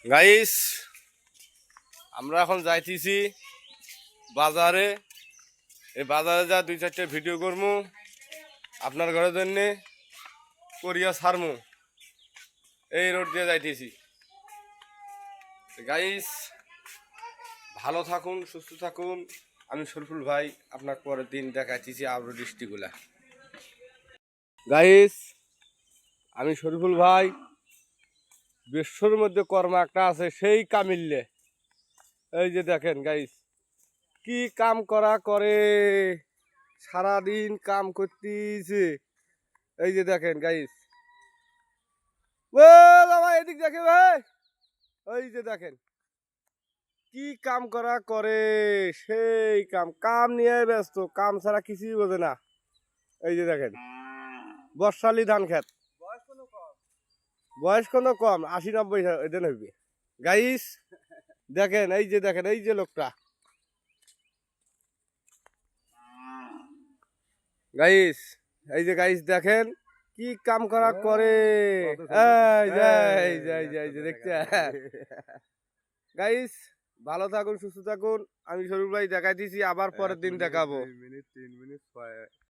Guys, আমরা এখন যাইতেছি বাজারে। এই বাজারে যা 2-4টা ভিডিও করবো আপনার ঘরের জন্য, করিয়া ছাড়মু। এই রোড দিয়ে যাইতেছি। গাইস, ভালো থাকুন, সুস্থ থাকুন। আমি শরীফুল ভাই, আপনার পরের দিন দেখাইতেছি আরো ডিস্ট্রিক্টগুলা। গাইস, আমি শরীফুল ভাই, বিশ্বর মধ্যে কর্ম একটা আছে, সেই কামিল্লে। এই যে দেখেন গাইস, কি কাম করে, সারাদিন কাম করতেছে। এই যে দেখেন গাইস, ও বাবা এদিক দেখে ভাই, ওই যে দেখেন কি কাম করে, সেই কাম কাম নিয়ে ব্যস্ত, কাম ছাড়া কিছুই বোঝে না। এই যে দেখেন বর্ষালি ধান খেত, বয়স কোনো কম, 80-90 দিন হইবে। গাইস দেখেন, এই যে দেখেন, এই যে লোকটা গাইস, এই যে গাইস দেখেন কি কাম করে। দেখতে গাইস, ভালো থাকুন, সুস্থ থাকুন। আমি শরীফ ভাই দেখাই দিছি, আবার পরের দিন দেখাবো। 3 মিনিট 6